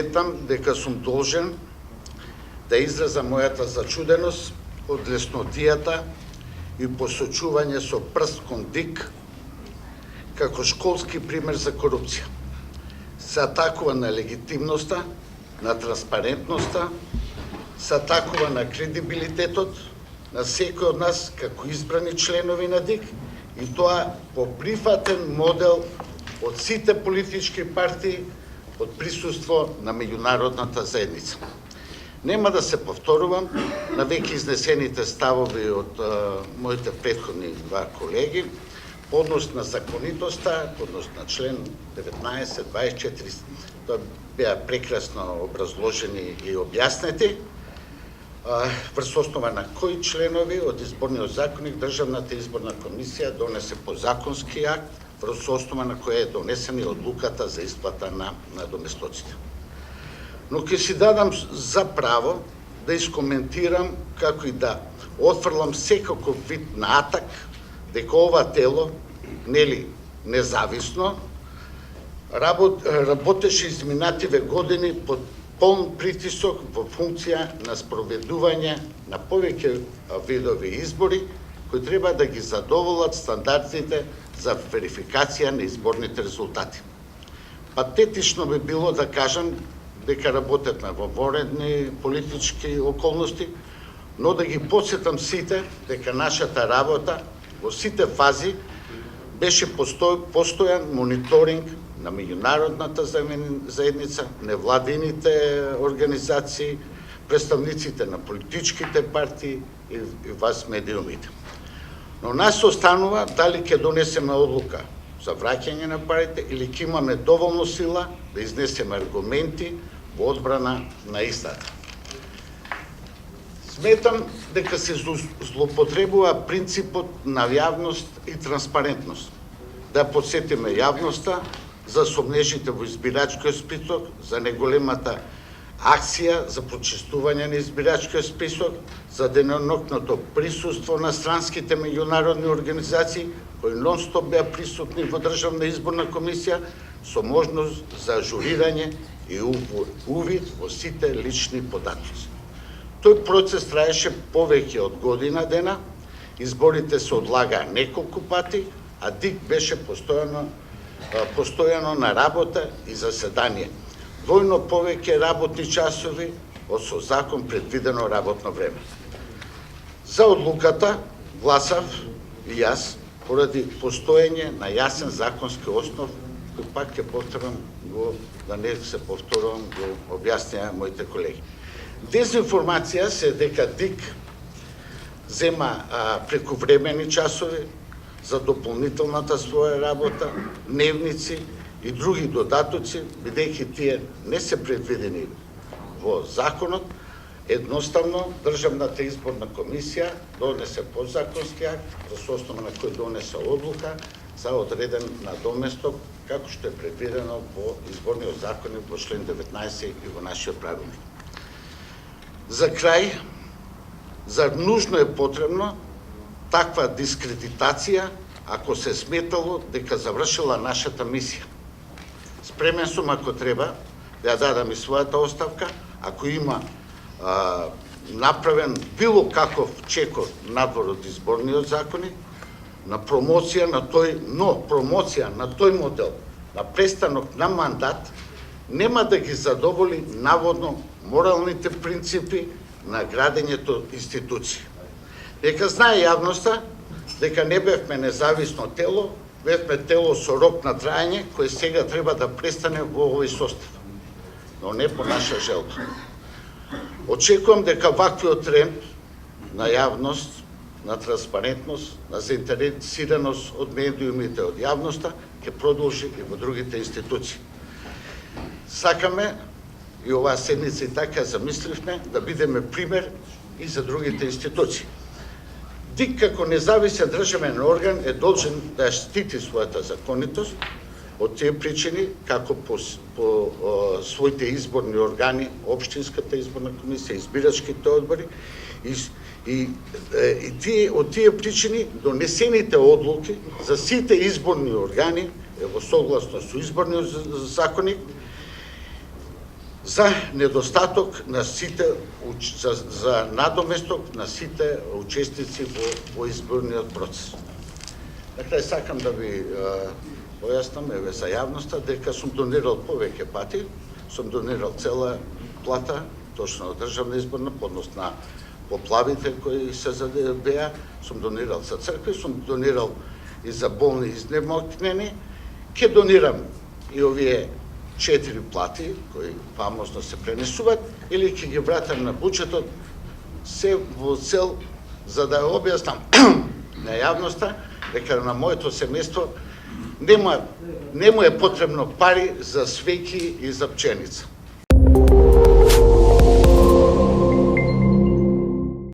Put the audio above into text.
сметам дека сум должен да изразам мојата зачуденост од леснотијата и посочување со прст кон ДИК како школски пример за корупција. Се атакува на легитимноста, на транспарентноста, се атакува на кредибилитетот на секој од нас како избрани членови на ДИК и тоа по прифатен модел од сите политички партии под присуство на меѓународната заедница. Нема да се повторувам на веќе изнесените ставови од моите претходни два колеги, по однос на законитоста, по однос на член 19, 24, тоа беа прекрасно образложени и објаснети, врз основа на кои членови од изборниот законник Државната изборна комисија донесе подзаконски акт, врз основа на која е донесена и одлуката за исплата на доместоците. Но ќе си дадам за право да искоментирам, како и да отфрлам секаков вид на атак, дека ова тело, нели независно, работеше изминативе години под полн притисок во функција на спроведување на повеќе видови избори, кои треба да ги задоволат стандардите за верификација на изборните резултати. Патетично би било да кажам дека работат во воредни политички околности, но да ги подсетам сите дека нашата работа во сите фази беше постојан мониторинг на меѓународната заедница, невладините организации, представниците на политичките партии и вас медиумите. Но нас останува дали ќе донесеме одлука за враќање на парите или ќе имаме доволно сила да изнесеме аргументи во одбрана на истата. Сметам дека се злоупотребува принципот на јавност и транспарентност. Да подсетиме јавноста за сомнежите во избирачкиот список, за неголемата акција за прочистување на избирачкиот список, за денонокното присуство на странските меѓународни организации кои нон-стоп беа присутни во Државна изборна комисија со можност за ажурирање и увид во сите лични податоци. Тој процес траеше повеќе од година дена, изборите се одлагаа неколку пати, а ДИК беше постојано на работа и заседание. Двојно повеќе работни часови од со закон предвидено работно време. За одлуката гласав и јас поради постоење на јасен законски основ, кој пак ќе повторам го, да не се повторувам, го објаснија моите колеги. Дезинформација се дека ДИК зема прекувремени часови за дополнителната своја работа, дневници и други додатоци, бидејќи тие не се предвидени во законот, едноставно Државната изборна комисија донесе подзаконски акт, за основа на кој донесе одлука за одреден надоместок, како што е предвидено во изборниот законник во член 19 и во нашиот правилник. За крај, зар нужно е потребно таква дискредитација ако се сметало дека завршила нашата мисија? Спремен сум ако треба да ја дадам и својата оставка, ако има направен било каков чекор надвор од изборниот законник, на промоција на тој модел, на престанок на мандат, нема да ги задоволи наводно моралните принципи на градењето институции. Дека знае јавноста дека не бевме независно тело, бевме тело со рок на трајање, кој сега треба да престане во овој состав, но не по наша желба. Очекувам дека ваквиот тренд на јавност, на транспарентност, на заинтересираност од медиумите од јавноста ќе продолжи и во другите институции. Сакаме и оваа седница и така замисливме да бидеме пример и за другите институции. ДИК како независен државен орган е должен да ја штити својата законитост, од тие причини како по своите изборни органи, општинската изборна комисија, избирачките одбори и од тие причини донесените одлуки за сите изборни органи во согласно со изборниот законник за недостаток на сите, за надоместок на сите учесници во изборниот процес. На крај сакам да ви појаснам еве за јавноста дека сум донирал повеќе пати, сум донирал цела плата, точно од државна изборна, поднос на поплавите кои се беа, сум донирал за цркви, сум донирал и за болни изнемокнени, ќе донирам и овие 4 плати кои фамозно се пренесуваат или ќе ги вратам на буџетот, се во цел за да објаснам на јавноста дека на моето семејство не му е потребно пари за свеќи и за пченица.